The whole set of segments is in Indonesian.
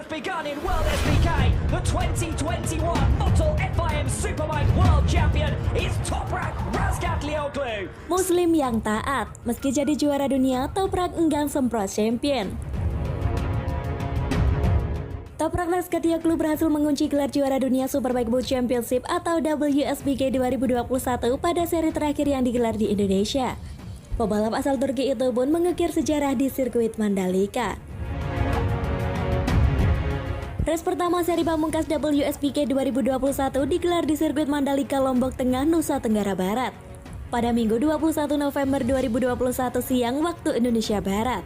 has begun in World SBK. The 2021 Motul FIM Superbike World Champion is Toprak Razgatlioglu. Muslim yang taat, meski jadi juara dunia, Toprak enggan semprot champion. Toprak Razgatlioglu berhasil mengunci gelar juara dunia Superbike World Championship atau WSBK 2021 pada seri terakhir yang digelar di Indonesia. Pebalap asal Turki itu pun mengukir sejarah di sirkuit Mandalika. Race pertama seri pamungkas WSBK 2021 digelar di sirkuit Mandalika, Lombok Tengah, Nusa Tenggara Barat pada Minggu 21 November 2021 siang waktu Indonesia Barat.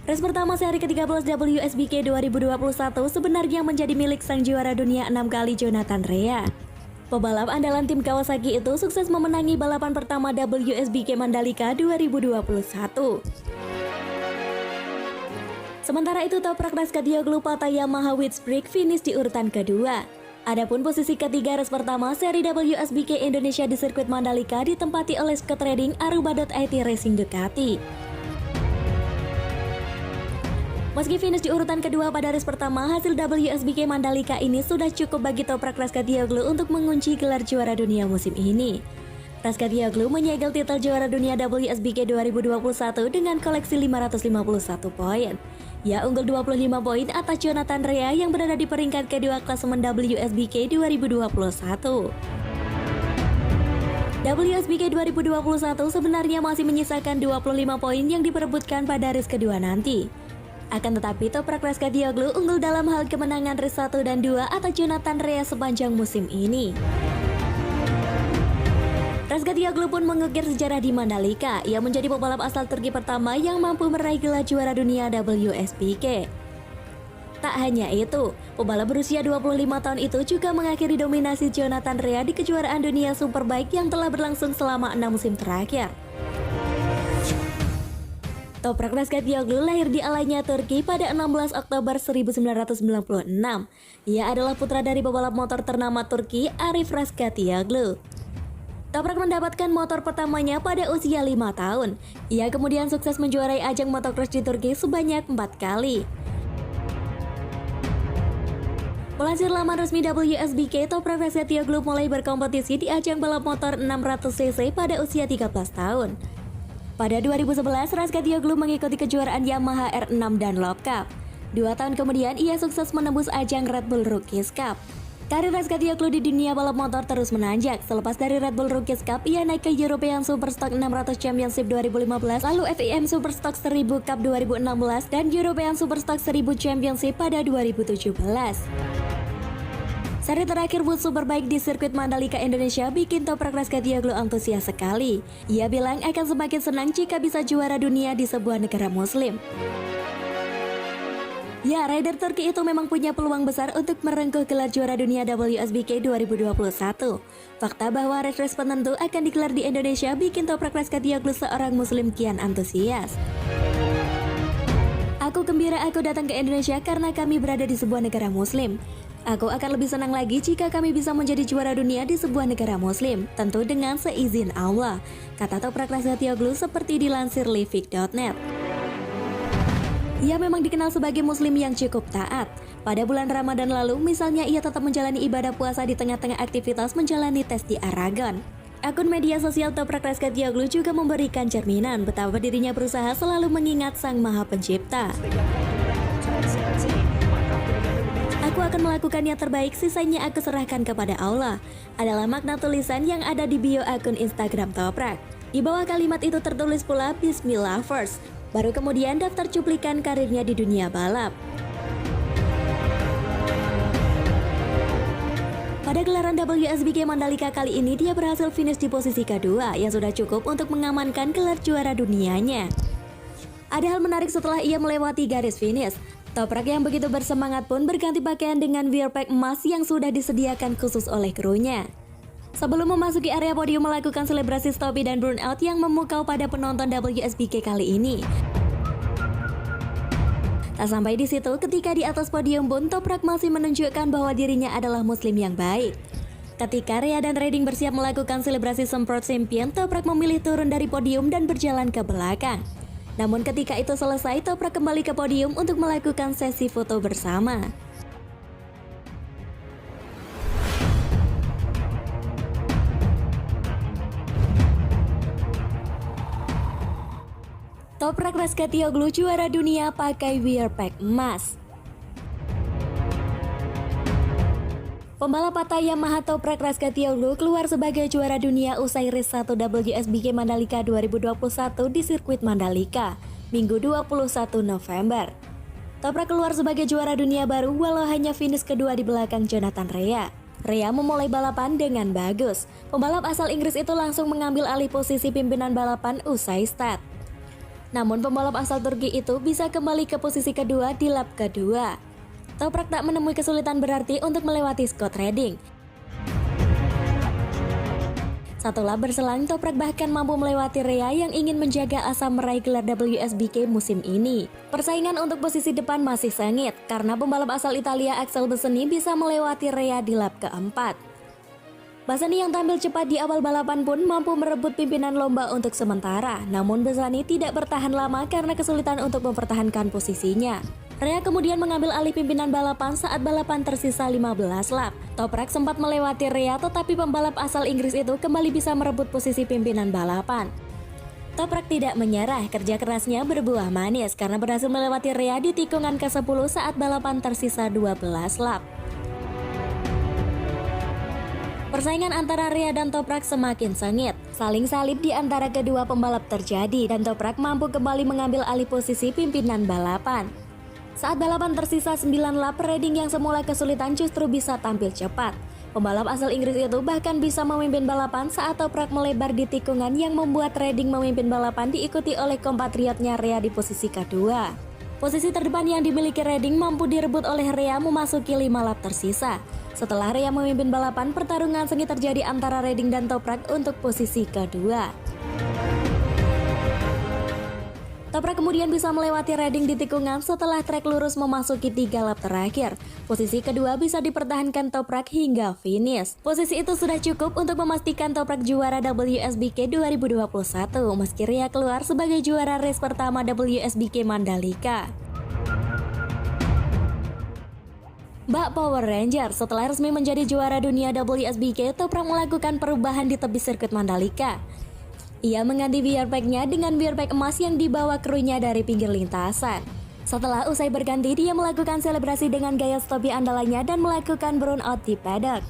Race pertama seri ke-13 WSBK 2021 sebenarnya menjadi milik sang juara dunia 6 kali Jonathan Rea. Pebalap andalan tim Kawasaki itu sukses memenangi balapan pertama WSBK Mandalika 2021. Sementara itu Toprak Razgatlioglu Pata Yamaha Witsbrik finish di urutan kedua. Adapun posisi ketiga race pertama seri WSBK Indonesia di sirkuit Mandalika ditempati oleh Scott Redding Aruba.it Racing Ducati. Meski finish di urutan kedua pada race pertama, hasil WSBK Mandalika ini sudah cukup bagi Toprak Razgatlioglu untuk mengunci gelar juara dunia musim ini. Razgatlioglu menyegel titel juara dunia WSBK 2021 dengan koleksi 551 poin. Ia unggul 25 poin atas Jonathan Rea yang berada di peringkat kedua klasemen WSBK 2021. WSBK 2021 sebenarnya masih menyisakan 25 poin yang diperebutkan pada race kedua nanti. Akan tetapi Toprak Razgatlioglu unggul dalam hal kemenangan race 1 dan 2 atas Jonathan Rea sepanjang musim ini. Razgatlioglu pun mengukir sejarah di Mandalika. Ia menjadi pebalap asal Turki pertama yang mampu meraih gelar juara dunia WSBK. Tak hanya itu, pebalap berusia 25 tahun itu juga mengakhiri dominasi Jonathan Rea di kejuaraan dunia Superbike yang telah berlangsung selama 6 musim terakhir. Toprak Razgatlioglu lahir di Alanya, Turki pada 16 Oktober 1996. Ia adalah putra dari pebalap motor ternama Turki, Arif Razgatlioglu. Toprak mendapatkan motor pertamanya pada usia 5 tahun. Ia kemudian sukses menjuarai ajang motocross di Turki sebanyak 4 kali. Melansir laman resmi WSBK, Toprak Razgatlioglu mulai berkompetisi di ajang balap motor 600cc pada usia 13 tahun. Pada 2011, Razgatlioglu mengikuti kejuaraan Yamaha R6 Dunlop Cup. 2 tahun kemudian, ia sukses menembus ajang Red Bull Rookies Cup. Karir Razgatlioglu di dunia balap motor terus menanjak. Selepas dari Red Bull Rookies Cup, ia naik ke European Superstock 600 Championship 2015, lalu FIM Superstock 1000 Cup 2016, dan European Superstock 1000 Championship pada 2017. Seri terakhir World Superbike di sirkuit Mandalika Indonesia bikin Toprak Razgatlioglu antusias sekali. Ia bilang akan semakin senang jika bisa juara dunia di sebuah negara muslim. Ya, rider Turki itu memang punya peluang besar untuk merengkuh gelar juara dunia WSBK 2021. Fakta bahwa race penentu akan digelar di Indonesia bikin Toprak Razgatlioglu seorang muslim kian antusias. Aku gembira aku datang ke Indonesia karena kami berada di sebuah negara muslim. Aku akan lebih senang lagi jika kami bisa menjadi juara dunia di sebuah negara muslim, tentu dengan seizin Allah, kata Toprak Razgatlioglu seperti dilansir Livik.net. Ia memang dikenal sebagai muslim yang cukup taat. Pada bulan Ramadan lalu, misalnya ia tetap menjalani ibadah puasa di tengah-tengah aktivitas menjalani tes di Aragon. Akun media sosial Toprak Razgatlioglu juga memberikan cerminan betapa dirinya berusaha selalu mengingat Sang Maha Pencipta. Aku akan melakukan yang terbaik, sisanya aku serahkan kepada Allah, adalah makna tulisan yang ada di bio akun Instagram Toprak. Di bawah kalimat itu tertulis pula Bismillah first. Baru kemudian daftar cuplikan karirnya di dunia balap. Pada gelaran WSBK Mandalika kali ini dia berhasil finish di posisi kedua yang sudah cukup untuk mengamankan gelar juara dunianya. Ada hal menarik setelah ia melewati garis finish. Toprak yang begitu bersemangat pun berganti pakaian dengan wear pack emas yang sudah disediakan khusus oleh krunya. Sebelum memasuki area podium melakukan selebrasi stopi dan burnout yang memukau pada penonton WSBK kali ini. Tak sampai di situ, ketika di atas podium pun Toprak masih menunjukkan bahwa dirinya adalah muslim yang baik. Ketika Rea dan Redding bersiap melakukan selebrasi semprot champion, Toprak memilih turun dari podium dan berjalan ke belakang. Namun ketika itu selesai, Toprak kembali ke podium untuk melakukan sesi foto bersama. Toprak Razgatlioglu juara dunia pakai rear pack emas. Pembalap Pata Yamaha Toprak Razgatlioglu keluar sebagai juara dunia usai race 1 WSBK Mandalika 2021 di sirkuit Mandalika, Minggu 21 November. Toprak keluar sebagai juara dunia baru walau hanya finish kedua di belakang Jonathan Rea. Rea memulai balapan dengan bagus. Pembalap asal Inggris itu langsung mengambil alih posisi pimpinan balapan usai start. Namun pembalap asal Turki itu bisa kembali ke posisi kedua di lap kedua. Toprak tak menemui kesulitan berarti untuk melewati Scott Redding. Satu lap berselang, Toprak bahkan mampu melewati Rea yang ingin menjaga asa meraih gelar WSBK musim ini. Persaingan untuk posisi depan masih sengit karena pembalap asal Italia Axel Bassani bisa melewati Rea di lap keempat. Bassani yang tampil cepat di awal balapan pun mampu merebut pimpinan lomba untuk sementara. Namun Bassani tidak bertahan lama karena kesulitan untuk mempertahankan posisinya. Rea kemudian mengambil alih pimpinan balapan saat balapan tersisa 15 lap. Toprak sempat melewati Rea tetapi pembalap asal Inggris itu kembali bisa merebut posisi pimpinan balapan. Toprak tidak menyerah, kerja kerasnya berbuah manis karena berhasil melewati Rea di tikungan ke-10 saat balapan tersisa 12 lap. Persaingan antara Rea dan Toprak semakin sengit. Saling salib di antara kedua pembalap terjadi dan Toprak mampu kembali mengambil alih posisi pimpinan balapan. Saat balapan tersisa 9 lap, Redding yang semula kesulitan justru bisa tampil cepat. Pembalap asal Inggris itu bahkan bisa memimpin balapan saat Toprak melebar di tikungan yang membuat Redding memimpin balapan diikuti oleh kompatriotnya Rea di posisi kedua. Posisi terdepan yang dimiliki Redding mampu direbut oleh Rea memasuki 5 lap tersisa. Setelah Rea memimpin balapan, pertarungan sengit terjadi antara Redding dan Toprak untuk posisi kedua. Toprak kemudian bisa melewati Redding di tikungan setelah trek lurus memasuki 3 lap terakhir. Posisi kedua bisa dipertahankan Toprak hingga finish. Posisi itu sudah cukup untuk memastikan Toprak juara WSBK 2021 meski Rea keluar sebagai juara race pertama WSBK Mandalika. Bak Power Ranger, setelah resmi menjadi juara dunia WSBK, Toprak melakukan perubahan di tepi sirkuit Mandalika. Ia mengganti rear pack-nya dengan rear pack emas yang dibawa krunya dari pinggir lintasan. Setelah usai berganti, dia melakukan selebrasi dengan gaya stopi andalannya dan melakukan burnout di paddock.